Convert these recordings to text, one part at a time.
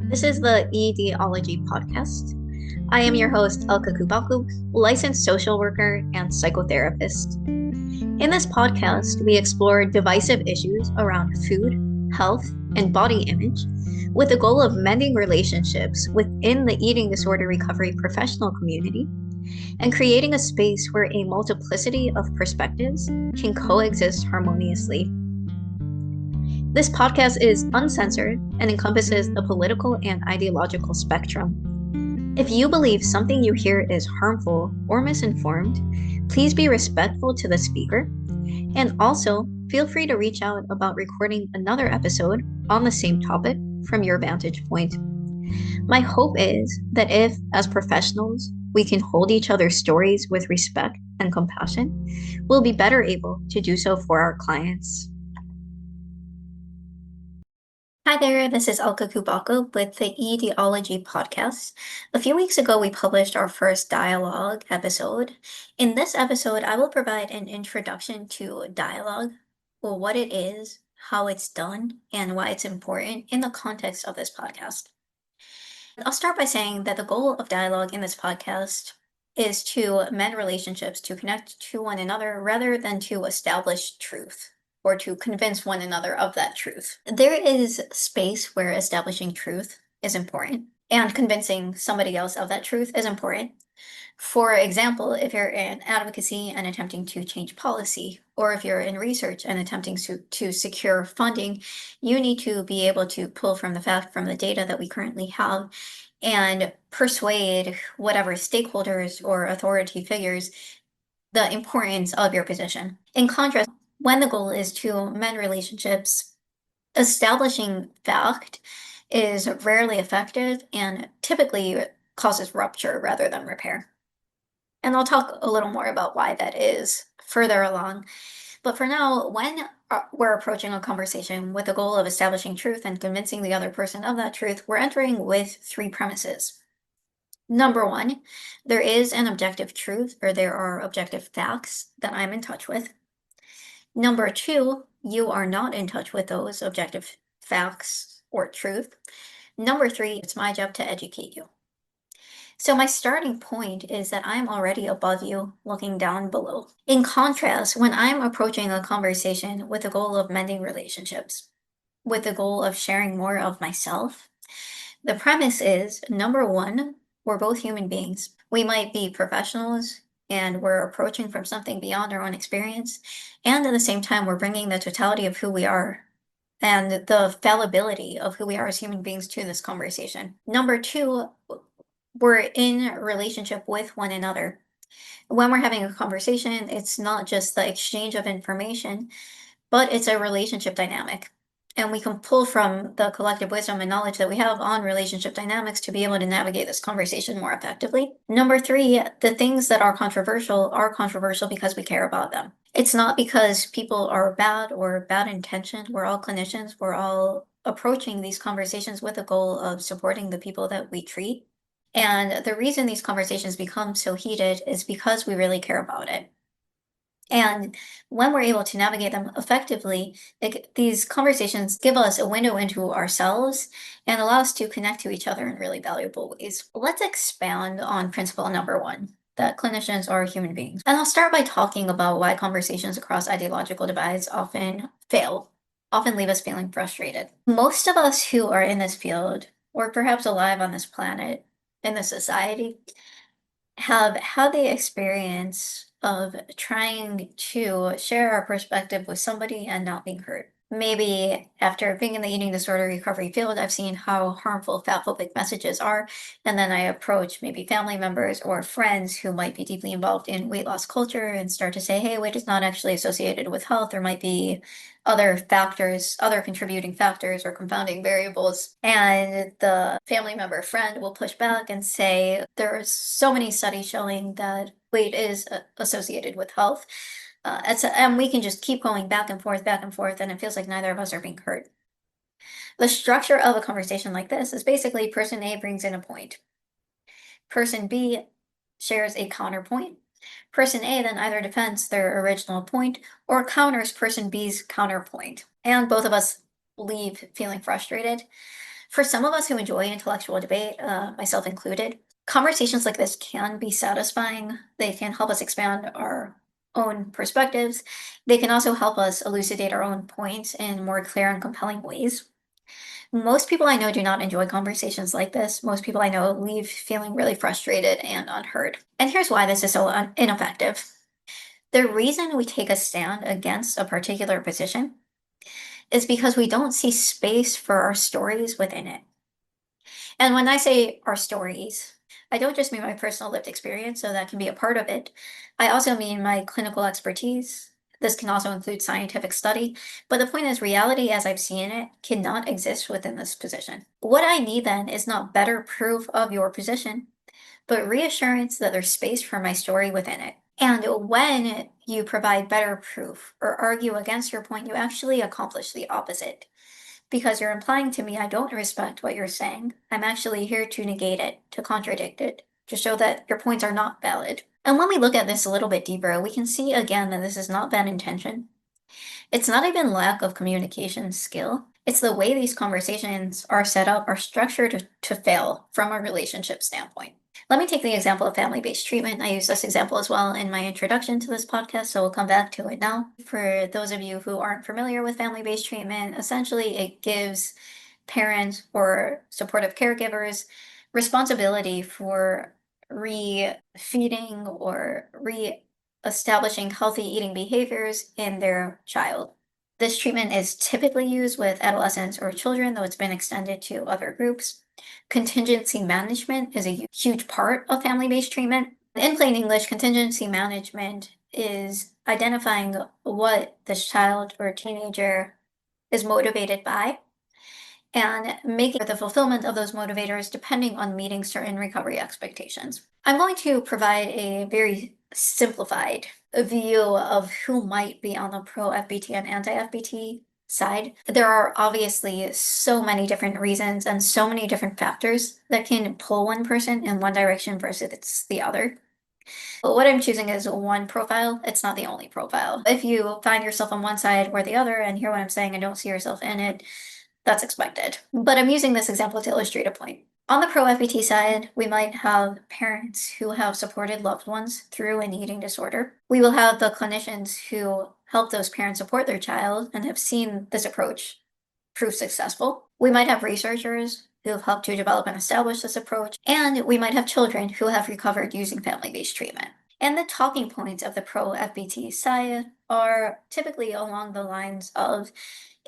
This is the Ideology podcast. I am your host, Elka Cubacub, licensed social worker and psychotherapist. In this podcast, we explore divisive issues around food, health, and body image with the goal of mending relationships within the eating disorder recovery professional community and creating a space where a multiplicity of perspectives can coexist harmoniously. This podcast is uncensored and encompasses the political and ideological spectrum. If you believe something you hear is harmful or misinformed, please be respectful to the speaker. And also, feel free to reach out about recording another episode on the same topic from your vantage point. My hope is that if, as professionals, we can hold each other's stories with respect and compassion, we'll be better able to do so for our clients. Hi there, this is Elka Cubacub with the Ideology podcast. A few weeks ago, we published our first dialogue episode. In this episode, I will provide an introduction to dialogue, or what it is, how it's done, and why it's important in the context of this podcast. I'll start by saying that the goal of dialogue in this podcast is to mend relationships, to connect to one another, rather than to establish truth or to convince one another of that truth. There is space where establishing truth is important and convincing somebody else of that truth is important. For example, if you're in advocacy and attempting to change policy, or if you're in research and attempting to secure funding, you need to be able to pull from the data that we currently have and persuade whatever stakeholders or authority figures the importance of your position. In contrast, when the goal is to mend relationships, establishing fact is rarely effective and typically causes rupture rather than repair. And I'll talk a little more about why that is further along. But for now, when we're approaching a conversation with the goal of establishing truth and convincing the other person of that truth, we're entering with three premises. Number one, there is an objective truth, or there are objective facts that I'm in touch with. Number two, you are not in touch with those objective facts or truth. Number three, it's my job to educate you. So my starting point is that I'm already above you, looking down below. In contrast, when I'm approaching a conversation with the goal of mending relationships, with the goal of sharing more of myself, the premise is, number one, we're both human beings. We might be professionals and we're approaching from something beyond our own experience. And at the same time, we're bringing the totality of who we are and the fallibility of who we are as human beings to this conversation. Number two, we're in a relationship with one another. When we're having a conversation, it's not just the exchange of information, but it's a relationship dynamic. And we can pull from the collective wisdom and knowledge that we have on relationship dynamics to be able to navigate this conversation more effectively. Number three, the things that are controversial because we care about them. It's not because people are bad or bad intentioned. We're all clinicians. We're all approaching these conversations with the goal of supporting the people that we treat. And the reason these conversations become so heated is because we really care about it. And when we're able to navigate them effectively, these conversations give us a window into ourselves and allow us to connect to each other in really valuable ways. Let's expand on principle number one, that clinicians are human beings. And I'll start by talking about why conversations across ideological divides often fail, often leave us feeling frustrated. Most of us who are in this field, or perhaps alive on this planet, in this society, have had the experience of trying to share our perspective with somebody and not being heard. Maybe after being in the eating disorder recovery field, I've seen how harmful fatphobic messages are, and then I approach maybe family members or friends who might be deeply involved in weight loss culture and start to say, hey, weight is not actually associated with health. There might be other factors, other contributing factors or confounding variables. And the family member friend will push back and say, there are so many studies showing that weight is associated with health. And we can just keep going back and forth, and it feels like neither of us are being heard. The structure of a conversation like this is basically person A brings in a point. Person B shares a counterpoint. Person A then either defends their original point or counters person B's counterpoint. And both of us leave feeling frustrated. For some of us who enjoy intellectual debate, myself included, conversations like this can be satisfying. They can help us expand our own perspectives. They can also help us elucidate our own points in more clear and compelling ways. Most people I know do not enjoy conversations like this. Most people I know leave feeling really frustrated and unheard. And here's why this is so ineffective. The reason we take a stand against a particular position is because we don't see space for our stories within it. And when I say our stories, I don't just mean my personal lived experience, so that can be a part of it. I also mean my clinical expertise. This can also include scientific study, but the point is, reality as I've seen it cannot exist within this position. What I need then is not better proof of your position, but reassurance that there's space for my story within it. And when you provide better proof or argue against your point, you actually accomplish the opposite because you're implying to me I don't respect what you're saying. I'm actually here to negate it, to contradict it, to show that your points are not valid. And when we look at this a little bit deeper, we can see again that this is not bad intention. It's not even lack of communication skill. It's the way these conversations are set up, are structured to fail from a relationship standpoint. Let me take the example of family based treatment. I use this example as well in my introduction to this podcast, so we'll come back to it now. For those of you who aren't familiar with family based treatment, essentially it gives parents or supportive caregivers responsibility for re-feeding or re-establishing healthy eating behaviors in their child. This treatment is typically used with adolescents or children, though it's been extended to other groups. Contingency management is a huge part of family-based treatment. In plain English, contingency management is identifying what this child or teenager is motivated by and making the fulfillment of those motivators depending on meeting certain recovery expectations. I'm going to provide a very simplified view of who might be on the pro FBT and anti FBT side. There are obviously so many different reasons and so many different factors that can pull one person in one direction versus the other. But what I'm choosing is one profile. It's not the only profile. If you find yourself on one side or the other and hear what I'm saying and don't see yourself in it, that's expected. But I'm using this example to illustrate a point. On the pro FBT side, we might have parents who have supported loved ones through an eating disorder. We will have the clinicians who help those parents support their child and have seen this approach prove successful. We might have researchers who have helped to develop and establish this approach, and we might have children who have recovered using family-based treatment. And the talking points of the pro FBT side are typically along the lines of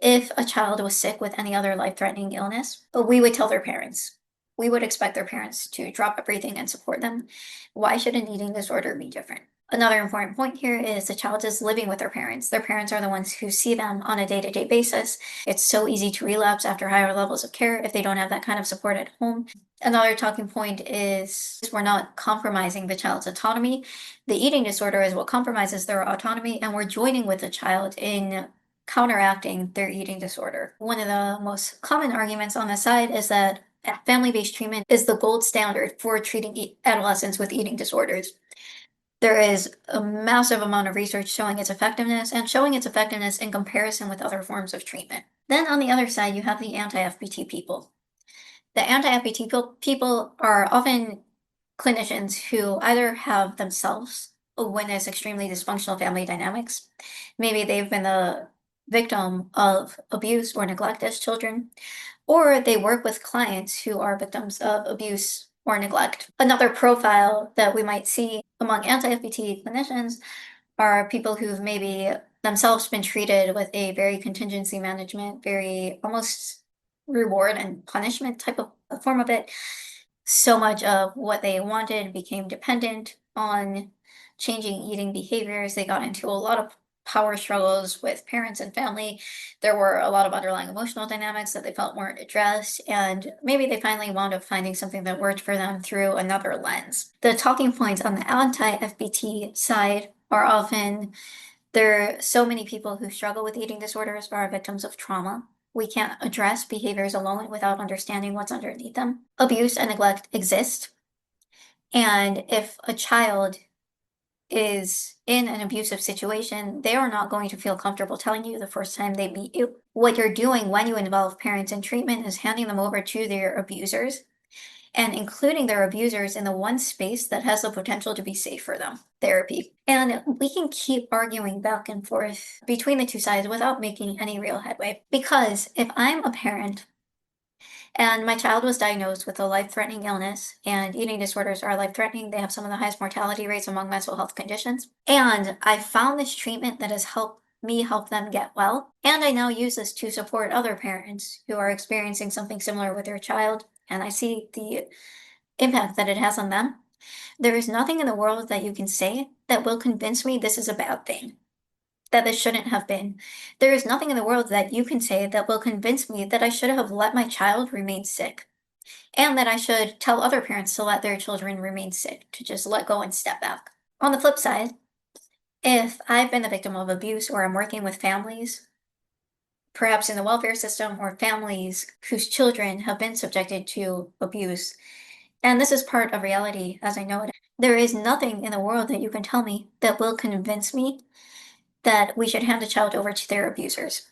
if a child was sick with any other life-threatening illness, we would tell their parents. We would expect their parents to drop everything and support them. Why should an eating disorder be different? Another important point here is the child is living with their parents. Their parents are the ones who see them on a day-to-day basis. It's so easy to relapse after higher levels of care if they don't have that kind of support at home. Another talking point is we're not compromising the child's autonomy. The eating disorder is what compromises their autonomy, and we're joining with the child in counteracting their eating disorder. One of the most common arguments on the side is that family-based treatment is the gold standard for treating adolescents with eating disorders. There is a massive amount of research showing its effectiveness and showing its effectiveness in comparison with other forms of treatment. Then on the other side, you have the anti-FBT people. The anti-FBT people are often clinicians who either have themselves witnessed extremely dysfunctional family dynamics. Maybe they've been the victim of abuse or neglect as children, or they work with clients who are victims of abuse or neglect. Another profile that we might see among anti-FBT clinicians are people who've maybe themselves been treated with a very contingency management, very almost reward and punishment type of form of it. So much of what they wanted became dependent on changing eating behaviors. They got into a lot of power struggles with parents and family. There were a lot of underlying emotional dynamics that they felt weren't addressed, and maybe they finally wound up finding something that worked for them through another lens. The talking points on the anti-FBT side are often there are so many people who struggle with eating disorders or are victims of trauma. We can't address behaviors alone without understanding what's underneath them. Abuse and neglect exist. And if a child is in an abusive situation, they are not going to feel comfortable telling you the first time they meet you. What you're doing when you involve parents in treatment is handing them over to their abusers and including their abusers in the one space that has the potential to be safe for them, therapy. And we can keep arguing back and forth between the two sides without making any real headway. Because if I'm a parent and my child was diagnosed with a life-threatening illness, and eating disorders are life-threatening. They have some of the highest mortality rates among mental health conditions. And I found this treatment that has helped me help them get well. And I now use this to support other parents who are experiencing something similar with their child. And I see the impact that it has on them. There is nothing in the world that you can say that will convince me this is a bad thing, that this shouldn't have been. There is nothing in the world that you can say that will convince me that I should have let my child remain sick and that I should tell other parents to let their children remain sick, to just let go and step back. On the flip side, if I've been the victim of abuse or I'm working with families, perhaps in the welfare system, or families whose children have been subjected to abuse, and this is part of reality as I know it, there is nothing in the world that you can tell me that will convince me that we should hand a child over to their abusers,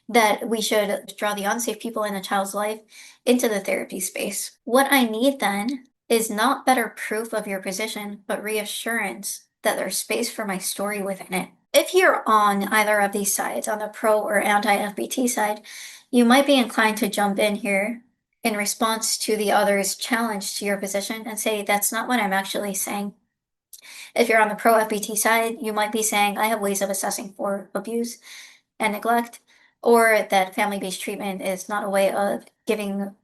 that we should draw the unsafe people in a child's life into the therapy space. What I need then is not better proof of your position, but reassurance that there's space for my story within it. If you're on either of these sides, on the pro or anti FBT side, you might be inclined to jump in here in response to the other's challenge to your position and say, that's not what I'm actually saying. If you're on the pro FBT side, you might be saying, I have ways of assessing for abuse and neglect, or that family-based treatment is not a way of giving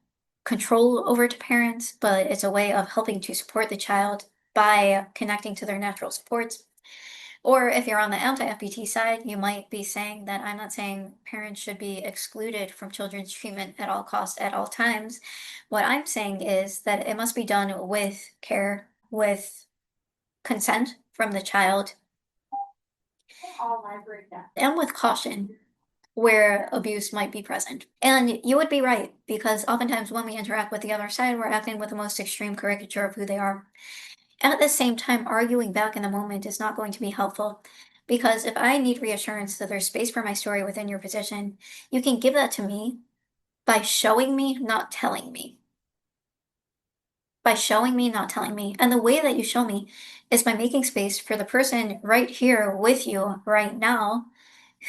control over to parents, but it's a way of helping to support the child by connecting to their natural supports. Or if you're on the anti-FBT side, you might be saying that I'm not saying parents should be excluded from children's treatment at all costs at all times. What I'm saying is that it must be done with care, with consent from the child, and with caution where abuse might be present. And you would be right, because oftentimes when we interact with the other side, we're acting with the most extreme caricature of who they are. And at the same time, arguing back in the moment is not going to be helpful. Because if I need reassurance that there's space for my story within your position, you can give that to me by showing me, not telling me. By showing me, not telling me. And the way that you show me is by making space for the person right here with you right now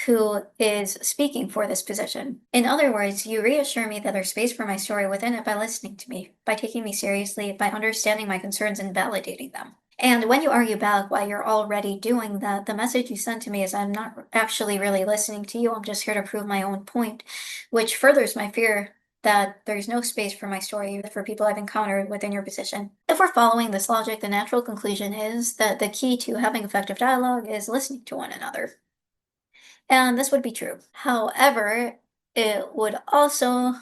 who is speaking for this position. In other words, you reassure me that there's space for my story within it by listening to me, by taking me seriously, by understanding my concerns and validating them. And when you argue back while you're already doing that, the message you send to me is I'm not actually really listening to you. I'm just here to prove my own point, which furthers my fear that there's no space for my story for people I've encountered within your position. If we're following this logic, the natural conclusion is that the key to having effective dialogue is listening to one another. And this would be true. However, it would also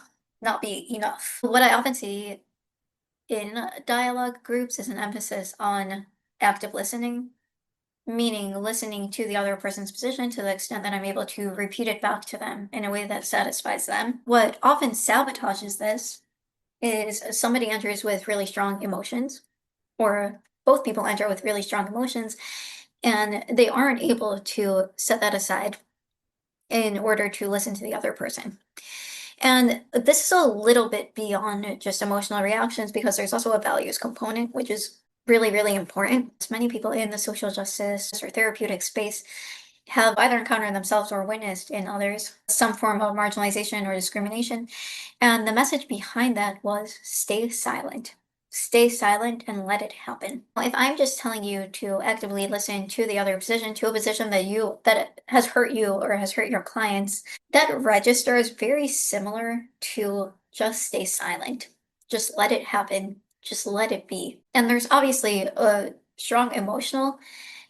not be enough. What I often see in dialogue groups is an emphasis on active listening, meaning listening to the other person's position to the extent that I'm able to repeat it back to them in a way that satisfies them. What often sabotages this is somebody enters with really strong emotions, or both people enter with really strong emotions, and they aren't able to set that aside in order to listen to the other person. And this is a little bit beyond just emotional reactions because there's also a values component, which is really, really important. Many people in the social justice or therapeutic space have either encountered themselves or witnessed in others some form of marginalization or discrimination. And the message behind that was stay silent. Stay silent and let it happen. If I'm just telling you to actively listen to the other position, to a position that has hurt you or has hurt your clients, that register is very similar to just stay silent. Just let it happen. Just let it be. And there's obviously a strong emotional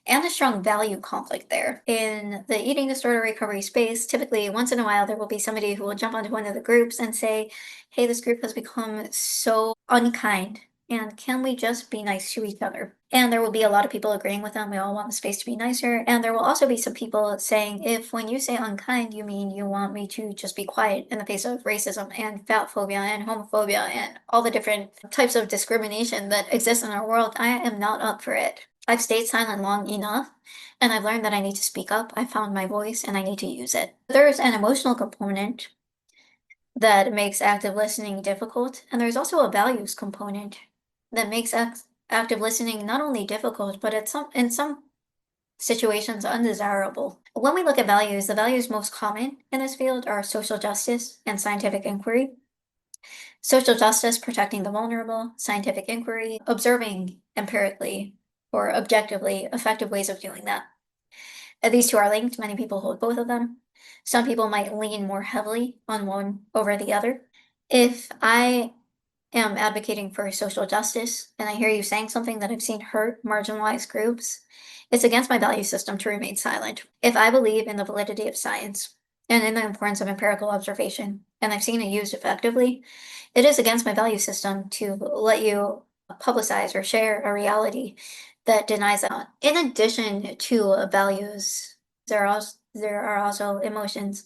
and a strong value conflict there. In the eating disorder recovery space, typically once in a while there will be somebody who will jump onto one of the groups and say, hey, this group has become so unkind. And can we just be nice to each other? And there will be a lot of people agreeing with them. We all want the space to be nicer. And there will also be some people saying, if when you say unkind, you mean you want me to just be quiet in the face of racism and fat phobia and homophobia and all the different types of discrimination that exist in our world, I am not up for it. I've stayed silent long enough, and I've learned that I need to speak up. I found my voice and I need to use it. There's an emotional component that makes active listening difficult, and there's also a values component that makes active listening not only difficult, but in some situations undesirable. When we look at values, the values most common in this field are social justice and scientific inquiry. Social justice, protecting the vulnerable; scientific inquiry, observing empirically or objectively effective ways of doing that. These two are linked. Many people hold both of them. Some people might lean more heavily on one over the other. If I am advocating for social justice and I hear you saying something that I've seen hurt marginalized groups, it's against my value system to remain silent. If I believe in the validity of science and in the importance of empirical observation, and I've seen it used effectively, it is against my value system to let you publicize or share a reality that denies that. In addition to values, there are also emotions.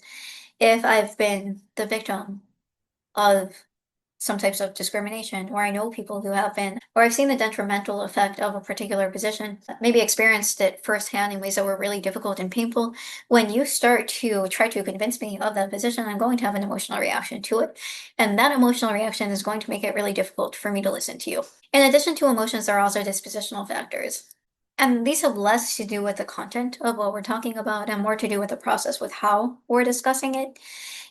If I've been the victim of some types of discrimination, or I know people who have been, or I've seen the detrimental effect of a particular position, maybe experienced it firsthand in ways that were really difficult and painful. When you start to try to convince me of that position, I'm going to have an emotional reaction to it. And that emotional reaction is going to make it really difficult for me to listen to you. In addition to emotions, there are also dispositional factors. And these have less to do with the content of what we're talking about and more to do with the process with how we're discussing it.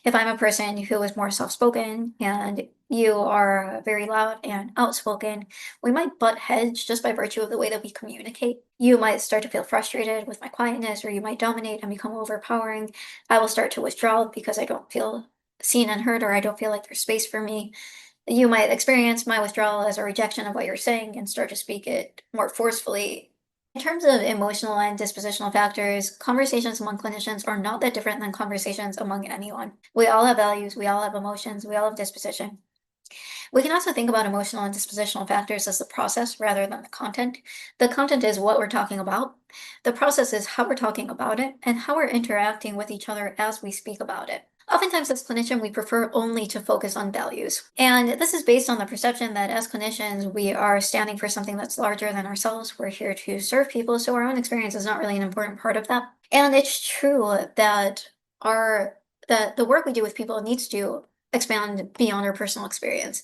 If I'm a person who is more soft-spoken and you are very loud and outspoken, we might butt heads just by virtue of the way that we communicate. You might start to feel frustrated with my quietness, or you might dominate and become overpowering. I will start to withdraw because I don't feel seen and heard, or I don't feel like there's space for me. You might experience my withdrawal as a rejection of what you're saying and start to speak it more forcefully. In terms of emotional and dispositional factors, conversations among clinicians are not that different than conversations among anyone. We all have values, we all have emotions, we all have disposition. We can also think about emotional and dispositional factors as the process rather than the content. The content is what we're talking about. The process is how we're talking about it and how we're interacting with each other as we speak about it. Oftentimes, as clinician, we prefer only to focus on values. And this is based on the perception that as clinicians, we are standing for something that's larger than ourselves. We're here to serve people, so our own experience is not really an important part of that. And it's true that the work we do with people needs to expand beyond our personal experience.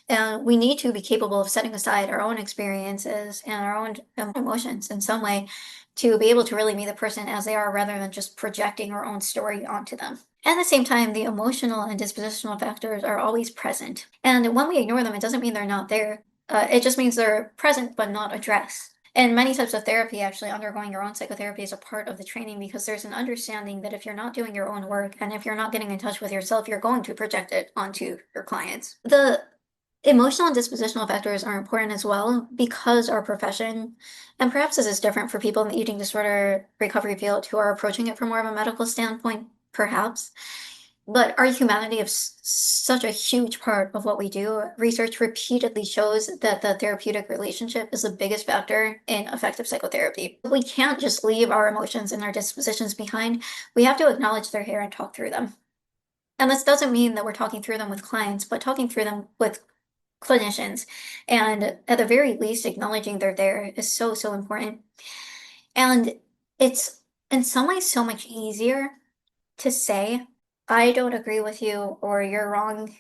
And we need to be capable of setting aside our own experiences and our own emotions in some way to be able to really meet the person as they are rather than just projecting our own story onto them. At the same time, the emotional and dispositional factors are always present. And when we ignore them, it doesn't mean they're not there. It just means they're present but not addressed. And many types of therapy, actually, undergoing your own psychotherapy is a part of the training because there's an understanding that if you're not doing your own work and if you're not getting in touch with yourself, you're going to project it onto your clients. The emotional and dispositional factors are important as well because our profession, and perhaps this is different for people in the eating disorder recovery field who are approaching it from more of a medical standpoint, perhaps. But our humanity is such a huge part of what we do. Research repeatedly shows that the therapeutic relationship is the biggest factor in effective psychotherapy. We can't just leave our emotions and our dispositions behind. We have to acknowledge they're here and talk through them. And this doesn't mean that we're talking through them with clients, but talking through them with clinicians. And at the very least, acknowledging they're there is so, so important. And it's in some ways so much easier to say, I don't agree with you, or you're wrong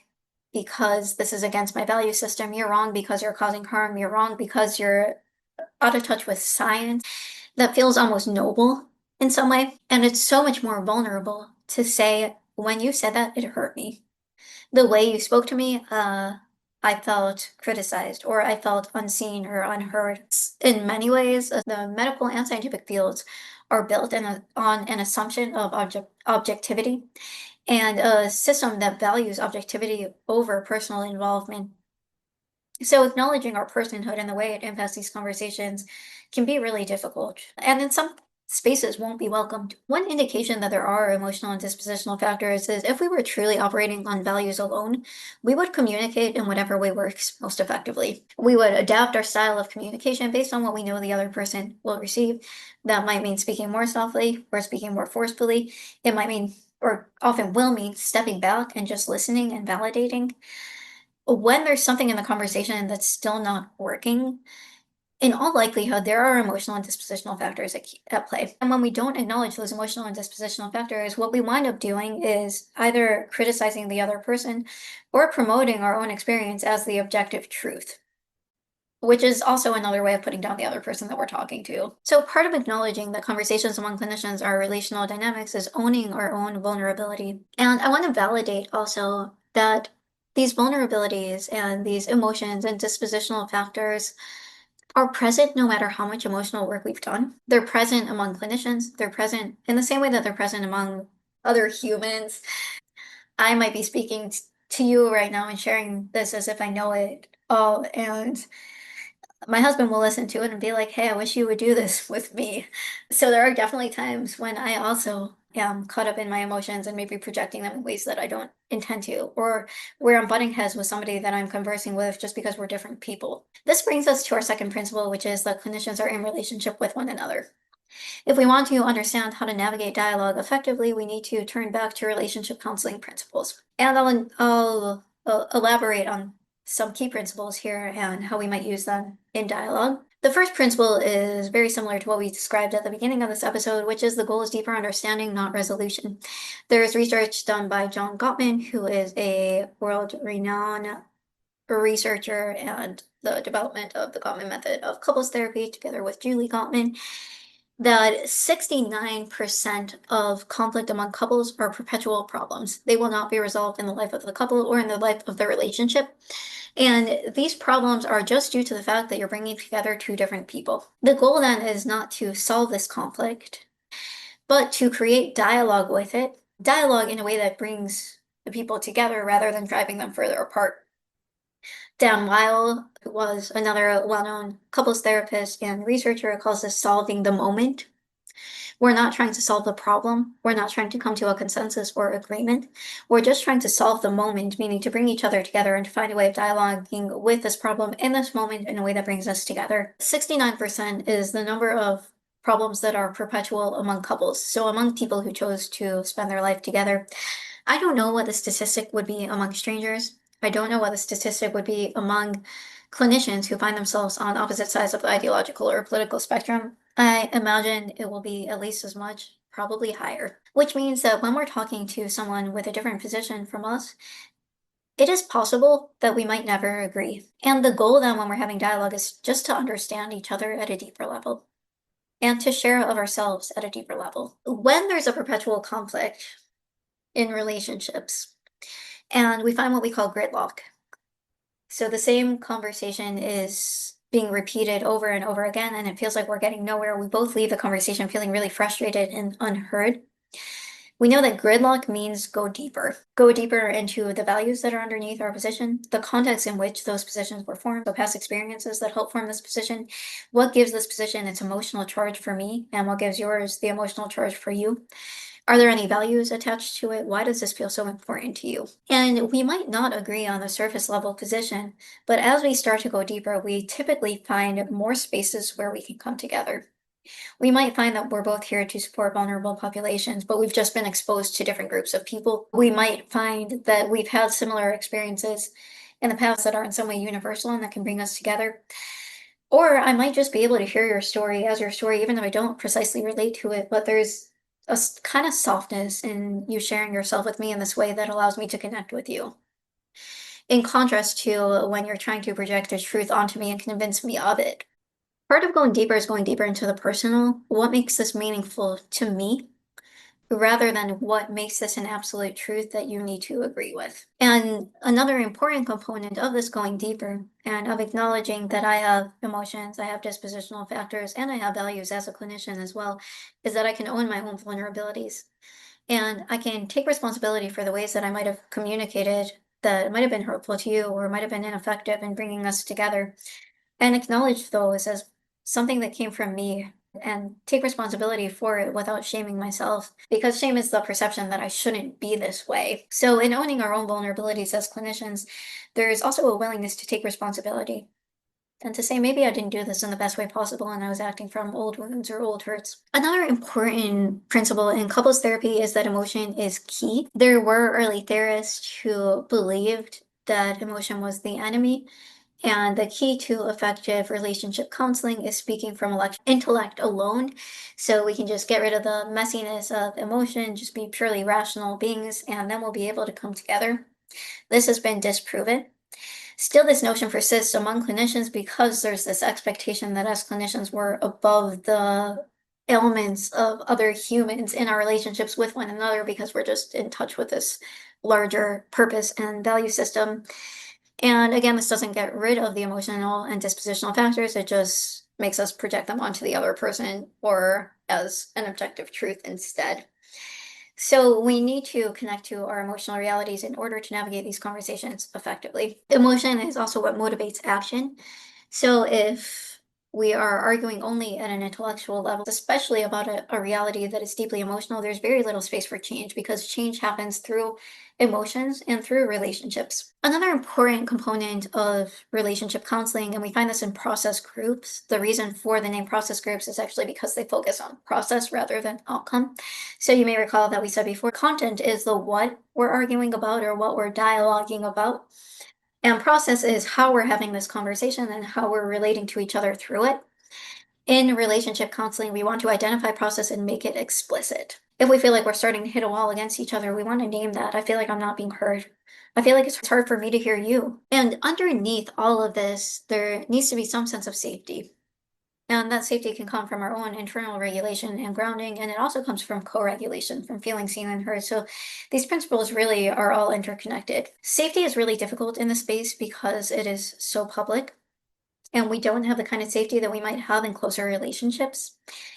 because this is against my value system. You're wrong because you're causing harm. You're wrong because you're out of touch with science. That feels almost noble in some way. And it's so much more vulnerable to say, when you said that, it hurt me. The way you spoke to me, I felt criticized or I felt unseen or unheard. In many ways, the medical and scientific fields are built on an assumption of objectivity and a system that values objectivity over personal involvement. So acknowledging our personhood and the way it impacts these conversations can be really difficult, and in some spaces won't be welcomed. One indication that there are emotional and dispositional factors is if we were truly operating on values alone, we would communicate in whatever way works most effectively. We would adapt our style of communication based on what we know the other person will receive. That might mean speaking more softly or speaking more forcefully. It might mean, or often will mean, stepping back and just listening and validating. When there's something in the conversation that's still not working, In all likelihood, there are emotional and dispositional factors at play. And when we don't acknowledge those emotional and dispositional factors, what we wind up doing is either criticizing the other person or promoting our own experience as the objective truth, which is also another way of putting down the other person that we're talking to. So, part of acknowledging that conversations among clinicians are relational dynamics is owning our own vulnerability. And I want to validate also that these vulnerabilities and these emotions and dispositional factors are present no matter how much emotional work we've done. They're present among clinicians, they're present in the same way that they're present among other humans. I might be speaking to you right now and sharing this as if I know it all, and my husband will listen to it and be like, "Hey, I wish you would do this with me." So there are definitely times when I also am caught up in my emotions and maybe projecting them in ways that I don't intend to, or where I'm butting heads with somebody that I'm conversing with just because we're different people. This brings us to our second principle, which is that clinicians are in relationship with one another. If we want to understand how to navigate dialogue effectively, we need to turn back to relationship counseling principles. And I'll elaborate on some key principles here and how we might use them in dialogue. The first principle is very similar to what we described at the beginning of this episode, which is the goal is deeper understanding, not resolution. There's research done by John Gottman, who is a world renowned researcher and the development of the Gottman method of couples therapy, together with Julie Gottman, that 69% of conflict among couples are perpetual problems. They will not be resolved in the life of the couple or in the life of the relationship. And these problems are just due to the fact that you're bringing together two different people. The goal then is not to solve this conflict, but to create dialogue with it, dialogue in a way that brings the people together rather than driving them further apart. Dan Weil, who was another well known couples therapist and researcher, calls this solving the moment. We're not trying to solve the problem. We're not trying to come to a consensus or agreement. We're just trying to solve the moment, meaning to bring each other together and to find a way of dialoguing with this problem in this moment in a way that brings us together. 69% is the number of problems that are perpetual among couples. So among people who chose to spend their life together. I don't know what the statistic would be among strangers. I don't know what the statistic would be among clinicians who find themselves on opposite sides of the ideological or political spectrum. I imagine it will be at least as much, probably higher. Which means that when we're talking to someone with a different position from us, it is possible that we might never agree. And the goal then when we're having dialogue is just to understand each other at a deeper level and to share of ourselves at a deeper level. When there's a perpetual conflict in relationships, and we find what we call gridlock. So the same conversation is being repeated over and over again, and it feels like we're getting nowhere. We both leave the conversation feeling really frustrated and unheard. We know that gridlock means go deeper into the values that are underneath our position, the context in which those positions were formed, the past experiences that help form this position, what gives this position its emotional charge for me, and what gives yours the emotional charge for you. Are there any values attached to it? Why does this feel so important to you? And we might not agree on the surface level position, but as we start to go deeper, we typically find more spaces where we can come together. We might find that we're both here to support vulnerable populations, but we've just been exposed to different groups of people. We might find that we've had similar experiences in the past that are in some way universal and that can bring us together. Or I might just be able to hear your story as your story, even though I don't precisely relate to it, but there's a kind of softness in you sharing yourself with me in this way that allows me to connect with you. In contrast to when you're trying to project the truth onto me and convince me of it. Part of going deeper is going deeper into the personal. What makes this meaningful to me? Rather than what makes this an absolute truth that you need to agree with. And another important component of this going deeper and of acknowledging that I have emotions, I have dispositional factors, and I have values as a clinician as well, is that I can own my own vulnerabilities. And I can take responsibility for the ways that I might have communicated that might have been hurtful to you or might have been ineffective in bringing us together and acknowledge those as something that came from me and take responsibility for it without shaming myself because shame is the perception that I shouldn't be this way. So in owning our own vulnerabilities as clinicians, there's also a willingness to take responsibility and to say maybe I didn't do this in the best way possible and I was acting from old wounds or old hurts. Another important principle in couples therapy is that emotion is key. There were early theorists who believed that emotion was the enemy And the key to effective relationship counseling is speaking from intellect alone. So we can just get rid of the messiness of emotion, just be purely rational beings, and then we'll be able to come together. This has been disproven. Still, this notion persists among clinicians because there's this expectation that as clinicians, we're above the ailments of other humans in our relationships with one another because we're just in touch with this larger purpose and value system. And again, this doesn't get rid of the emotional and dispositional factors, it just makes us project them onto the other person or as an objective truth instead. So we need to connect to our emotional realities in order to navigate these conversations effectively. Emotion is also what motivates action. So if we are arguing only at an intellectual level, especially about a reality that is deeply emotional, there's very little space for change because change happens through emotions and through relationships. Another important component of relationship counseling, and we find this in process groups, the reason for the name process groups is actually because they focus on process rather than outcome. So you may recall that we said before, content is the what we're arguing about or what we're dialoguing about. And process is how we're having this conversation and how we're relating to each other through it. In relationship counseling, we want to identify process and make it explicit. If we feel like we're starting to hit a wall against each other, we want to name that. I feel like I'm not being heard. I feel like it's hard for me to hear you. And underneath all of this, there needs to be some sense of safety. And that safety can come from our own internal regulation and grounding, and it also comes from co-regulation, from feeling seen and heard. So these principles really are all interconnected. Safety is really difficult in this space because it is so public, and we don't have the kind of safety that we might have in closer relationships.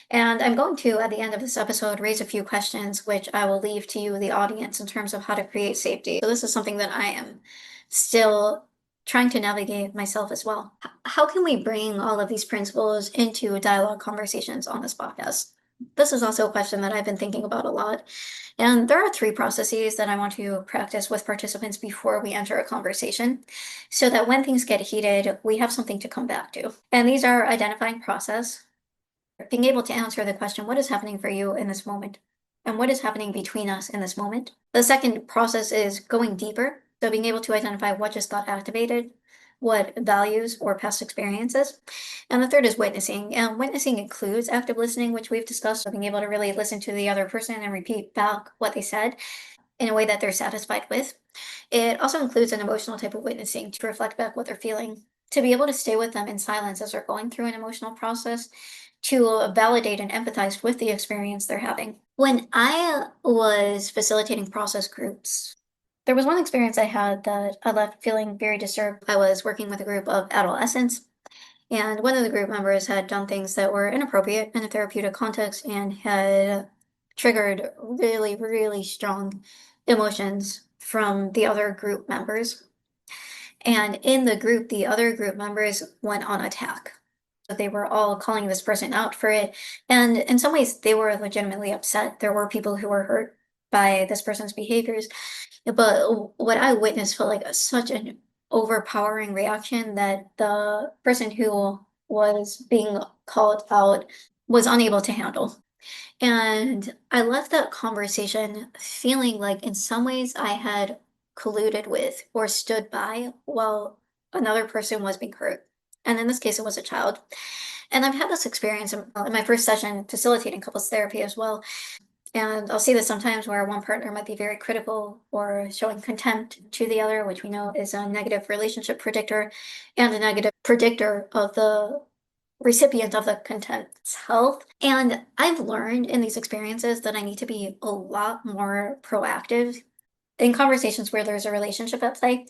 And I'm going to, at the end of this episode, raise a few questions, which I will leave to you, the audience, in terms of how to create safety. So this is something that I am still trying to navigate myself as well. How can we bring all of these principles into dialogue conversations on this podcast? This is also a question that I've been thinking about a lot. And there are three processes that I want to practice with participants before we enter a conversation so that when things get heated, we have something to come back to. And these are identifying process, being able to answer the question, what is happening for you in this moment? And what is happening between us in this moment? The second process is going deeper. So being able to identify what just got activated, what values or past experiences. And the third is witnessing. And witnessing includes active listening, which we've discussed, so being able to really listen to the other person and repeat back what they said in a way that they're satisfied with. It also includes an emotional type of witnessing to reflect back what they're feeling, to be able to stay with them in silence as they're going through an emotional process, to validate and empathize with the experience they're having. When I was facilitating process groups, there was one experience I had that I left feeling very disturbed. I was working with a group of adolescents, and one of the group members had done things that were inappropriate in a therapeutic context and had triggered really, really strong emotions from the other group members. And in the group, the other group members went on attack. They were all calling this person out for it. And in some ways, they were legitimately upset. There were people who were hurt by this person's behaviors. But what I witnessed felt like such an overpowering reaction that the person who was being called out was unable to handle. And I left that conversation feeling like in some ways I had colluded with or stood by while another person was being hurt. And in this case, it was a child. And I've had this experience in my first session facilitating couples therapy as well. And I'll see this sometimes where one partner might be very critical or showing contempt to the other, which we know is a negative relationship predictor and a negative predictor of the recipient of the content's health. And I've learned in these experiences that I need to be a lot more proactive in conversations where there's a relationship at play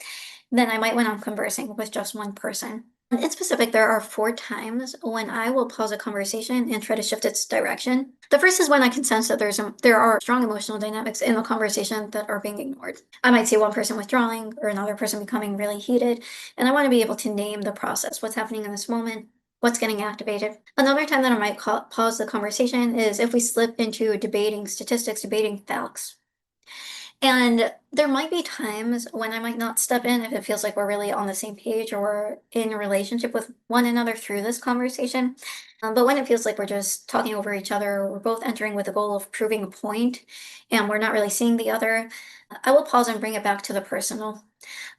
than I might when I'm conversing with just one person. In specific, there are four times when I will pause a conversation and try to shift its direction. The first is when I can sense that there are strong emotional dynamics in the conversation that are being ignored. I might see one person withdrawing or another person becoming really heated, and I want to be able to name the process, what's happening in this moment, what's getting activated. Another time that I might pause the conversation is if we slip into debating statistics, debating facts. And there might be times when I might not step in if it feels like we're really on the same page or we're in a relationship with one another through this conversation. But when it feels like we're just talking over each other, we're both entering with the goal of proving a point and we're not really seeing the other, I will pause and bring it back to the personal.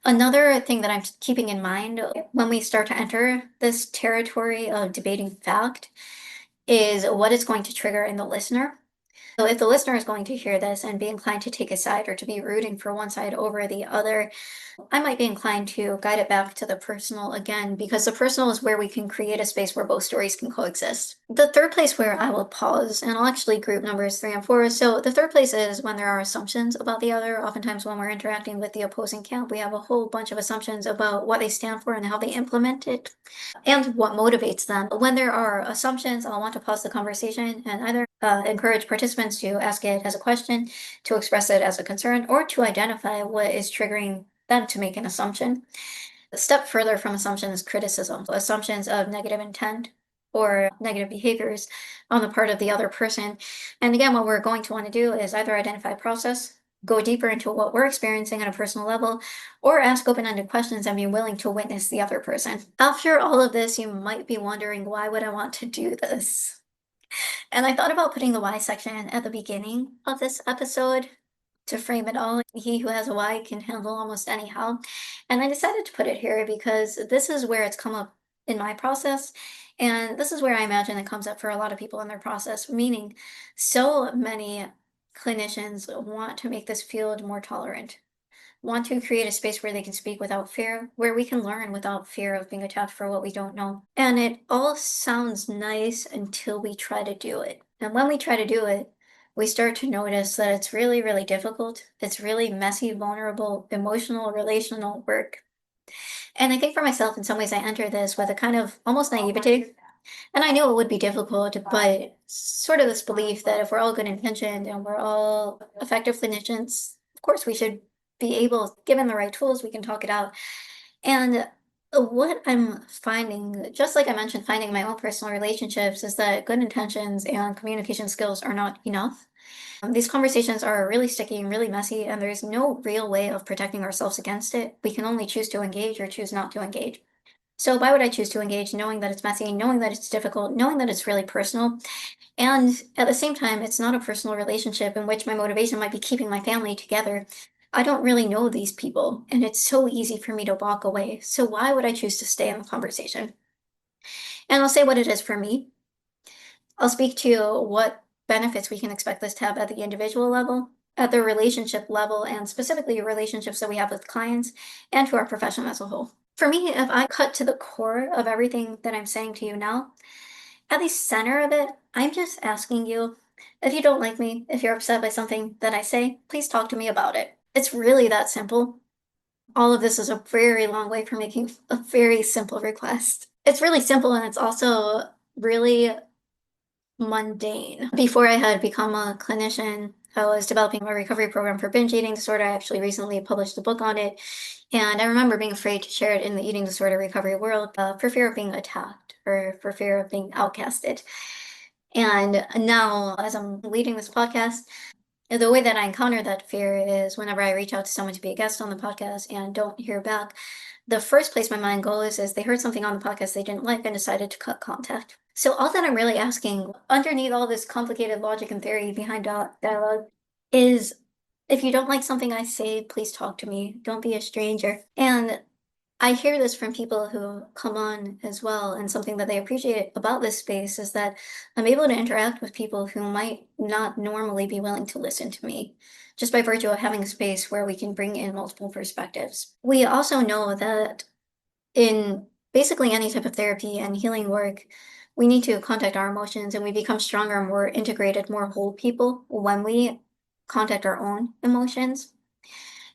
Another thing that I'm keeping in mind when we start to enter this territory of debating fact is what it's going to trigger in the listener. So if the listener is going to hear this and be inclined to take a side or to be rooting for one side over the other, I might be inclined to guide it back to the personal again, because the personal is where we can create a space where both stories can coexist. The third place where I will pause, and I'll actually group numbers three and four. So the third place is when there are assumptions about the other. Oftentimes, when we're interacting with the opposing camp, we have a whole bunch of assumptions about what they stand for and how they implement it and what motivates them. When there are assumptions, I'll want to pause the conversation and either encourage participants to ask it as a question, to express it as a concern, or to identify what is triggering them to make an assumption. A step further from assumption is criticism, assumptions of negative intent or negative behaviors on the part of the other person. And again, what we're going to want to do is either identify process, go deeper into what we're experiencing on a personal level, or ask open ended questions and be willing to witness the other person. After all of this, you might be wondering, why would I want to do this? And I thought about putting the why section at the beginning of this episode to frame it all. He who has a why can handle almost anyhow. And I decided to put it here because this is where it's come up in my process. And this is where I imagine it comes up for a lot of people in their process, meaning so many clinicians want to make this field more tolerant, want to create a space where they can speak without fear, where we can learn without fear of being attacked for what we don't know. And it all sounds nice until we try to do it. And when we try to do it, we start to notice that it's really, really difficult. It's really messy, vulnerable, emotional, relational work. And I think for myself, in some ways, I enter this with a kind of almost naivety. And I knew it would be difficult, but sort of this belief that if we're all good intentioned and we're all effective clinicians, of course we should be able, given the right tools, we can talk it out. And what I'm finding, just like I mentioned, finding my own personal relationships, is that good intentions and communication skills are not enough. These conversations are really sticky and really messy, and there's no real way of protecting ourselves against it. We can only choose to engage or choose not to engage. So why would I choose to engage knowing that it's messy, knowing that it's difficult, knowing that it's really personal? And at the same time, it's not a personal relationship in which my motivation might be keeping my family together. I don't really know these people, and it's so easy for me to walk away. So why would I choose to stay in the conversation? And I'll say what it is for me. I'll speak to what benefits we can expect this to have at the individual level, at the relationship level, and specifically relationships that we have with clients and to our profession as a whole. For me, if I cut to the core of everything that I'm saying to you now, at the center of it, I'm just asking you, if you don't like me, if you're upset by something that I say, please talk to me about it. It's really that simple. All of this is a very long way from making a very simple request. It's really simple and it's also really mundane. Before I had become a clinician, I was developing a recovery program for binge eating disorder. I actually recently published a book on it. And I remember being afraid to share it in the eating disorder recovery world for fear of being attacked or for fear of being outcasted. And now, as I'm leading this podcast, the way that I encounter that fear is whenever I reach out to someone to be a guest on the podcast and don't hear back, the first place my mind goes is they heard something on the podcast they didn't like and decided to cut contact. So all that I'm really asking underneath all this complicated logic and theory behind dialogue is, if you don't like something I say, please talk to me. Don't be a stranger. And I hear this from people who come on as well, and something that they appreciate about this space is that I'm able to interact with people who might not normally be willing to listen to me, just by virtue of having a space where we can bring in multiple perspectives. We also know that in basically any type of therapy and healing work, we need to contact our emotions and we become stronger, more integrated, more whole people when we contact our own emotions.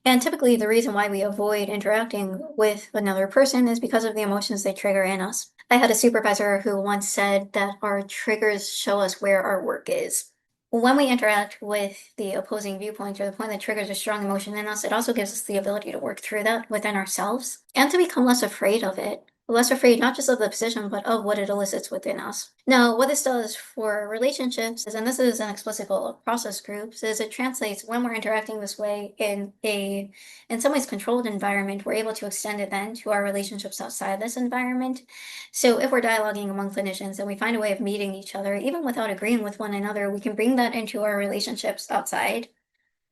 And typically, the reason why we avoid interacting with another person is because of the emotions they trigger in us. I had a supervisor who once said that our triggers show us where our work is. When we interact with the opposing viewpoint or the point that triggers a strong emotion in us, it also gives us the ability to work through that within ourselves and to become less afraid of it. less afraid not just of the position, but of what it elicits within us. Now, what this does for relationships is, and this is an explicit goal of process groups, is it translates when we're interacting this way in in some ways, controlled environment, we're able to extend it then to our relationships outside this environment. So if we're dialoguing among clinicians and we find a way of meeting each other, even without agreeing with one another, we can bring that into our relationships outside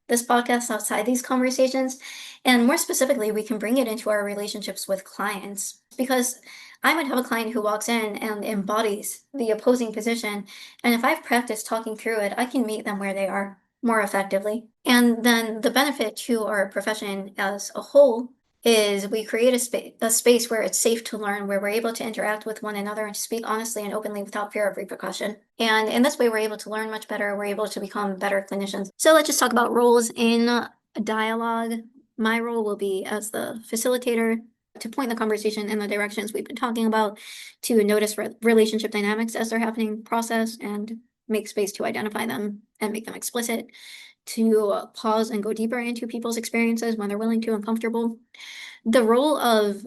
this podcast, outside these conversations. And more specifically, we can bring it into our relationships with clients because I might have a client who walks in and embodies the opposing position. And if I've practiced talking through it, I can meet them where they are more effectively. And then the benefit to our profession as a whole is we create a space where it's safe to learn, where we're able to interact with one another and speak honestly and openly without fear of repercussion. And in this way, we're able to learn much better. We're able to become better clinicians. So let's just talk about roles in a dialogue. My role will be as the facilitator to point the conversation in the directions we've been talking about, to notice relationship dynamics as they're happening, process and make space to identify them and make them explicit, to pause and go deeper into people's experiences when they're willing to and comfortable. The role of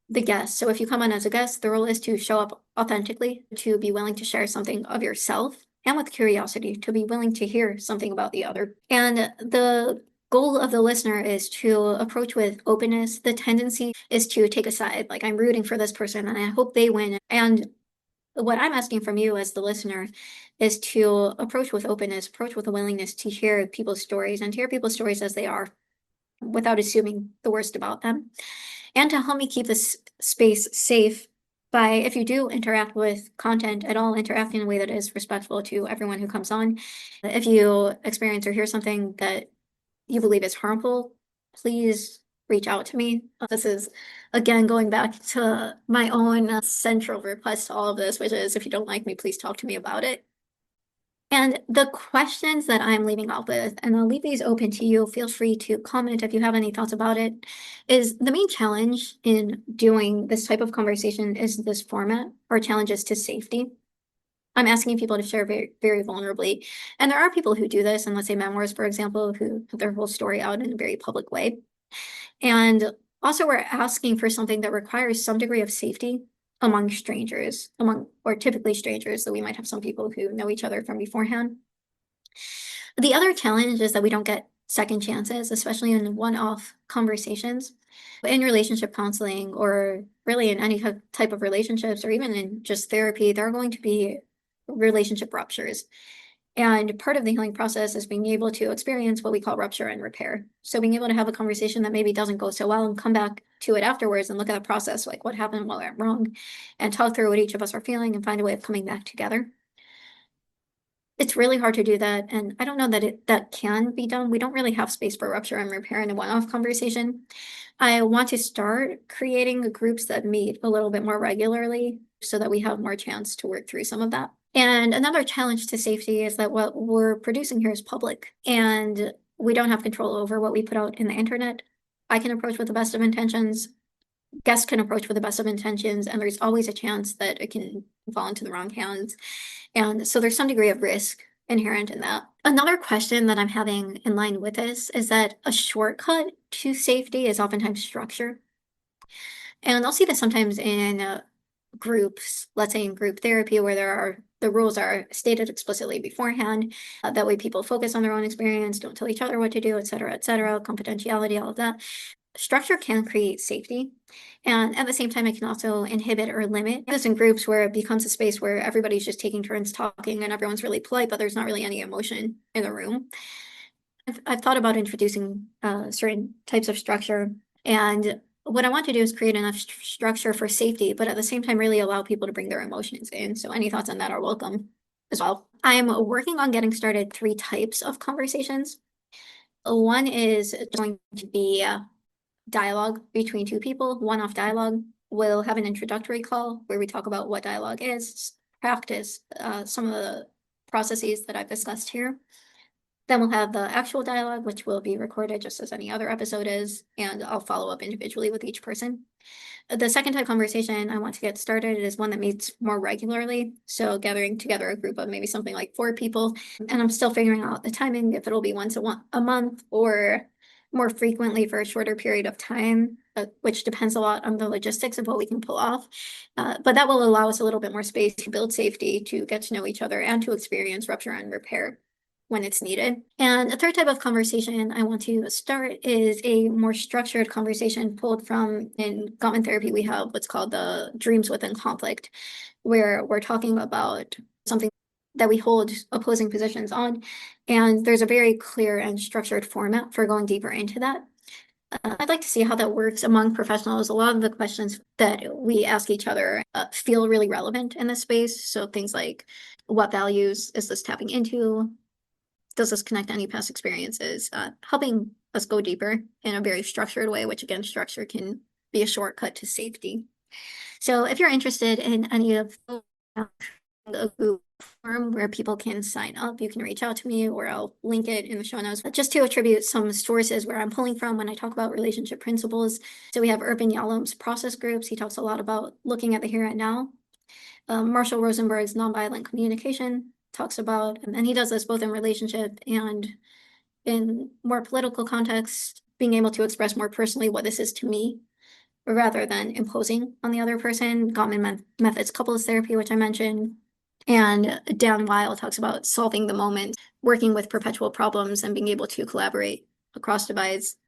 the guest. So if you come on as a guest, the role is to show up authentically, to be willing to share something of yourself, and with curiosity, to be willing to hear something about the other. And the goal of the listener is to approach with openness. The tendency is to take a side, like I'm rooting for this person and I hope they win. And what I'm asking from you as the listener is to approach with openness, approach with a willingness to hear people's stories and to hear people's stories as they are without assuming the worst about them, and to help me keep this space safe by, if you do interact with content at all, interact in a way that is respectful to everyone who comes on. If you experience or hear something that you believe is harmful, please reach out to me. This is, again, going back to my own central request to all of this, which is if you don't like me, please talk to me about it. And the questions that I'm leaving off with, and I'll leave these open to you, feel free to comment if you have any thoughts about it, is the main challenge in doing this type of conversation is this format, or challenges to safety. I'm asking people to share very, very vulnerably. And there are people who do this, and let's say memoirs, for example, who put their whole story out in a very public way. And also we're asking for something that requires some degree of safety among strangers, or typically strangers, so we might have some people who know each other from beforehand. The other challenge is that we don't get second chances, especially in one-off conversations. In relationship counseling, or really in any type of relationships, or even in just therapy, there are going to be relationship ruptures. And part of the healing process is being able to experience what we call rupture and repair. So being able to have a conversation that maybe doesn't go so well and come back to it afterwards and look at the process, like what happened, what went wrong, and talk through what each of us are feeling and find a way of coming back together. It's really hard to do that, and I don't know that that can be done. We don't really have space for rupture and repair in a one-off conversation. I want to start creating groups that meet a little bit more regularly so that we have more chance to work through some of that. And another challenge to safety is that what we're producing here is public, and we don't have control over what we put out in the internet. I can approach with the best of intentions, guests can approach with the best of intentions, and there's always a chance that it can fall into the wrong hands. And so there's some degree of risk inherent in that. Another question that I'm having in line with this is that a shortcut to safety is oftentimes structure. And I'll see this sometimes in groups, let's say in group therapy, where the rules are stated explicitly beforehand. That way people focus on their own experience, don't tell each other what to do, et cetera, confidentiality, all of that. Structure can create safety, and at the same time, it can also inhibit or limit this in groups where it becomes a space where everybody's just taking turns talking and everyone's really polite, but there's not really any emotion in the room. I've thought about introducing certain types of structure, and what I want to do is create enough structure for safety, but at the same time, really allow people to bring their emotions in. So any thoughts on that are welcome as well. I'm working on getting started 3 types of conversations. One is going to be dialogue between 2 people, one-off dialogue. We'll have an introductory call where we talk about what dialogue is, practice some of the processes that I've discussed here. Then we'll have the actual dialogue, which will be recorded just as any other episode is, and I'll follow up individually with each person. The second type conversation I want to get started is one that meets more regularly. So gathering together a group of maybe something like 4 people, and I'm still figuring out the timing, if it'll be once a month or more frequently for a shorter period of time, which depends a lot on the logistics of what we can pull off. But that will allow us a little bit more space to build safety, to get to know each other, and to experience rupture and repair when it's needed. And a third type of conversation I want to start is a more structured conversation pulled from, in Gottman therapy, we have what's called the dreams within conflict, where we're talking about something that we hold opposing positions on. And there's a very clear and structured format for going deeper into that. I'd like to see how that works among professionals. A lot of the questions that we ask each other feel really relevant in this space. So things like, what values is this tapping into? Does this connect any past experiences? Helping us go deeper in a very structured way, which again, structure can be a shortcut to safety. So if you're interested in any of a Google form where people can sign up, you can reach out to me, or I'll link it in the show notes. But just to attribute some sources where I'm pulling from when I talk about relationship principles. So we have Urban Yalom's process groups. He talks a lot about looking at the here and now. Marshall Rosenberg's nonviolent communication talks about, and he does this both in relationship and in more political context, being able to express more personally what this is to me, rather than imposing on the other person. Gottman methods couples therapy, which I mentioned. And Dan Weil talks about solving the moment, working with perpetual problems, and being able to collaborate across divides.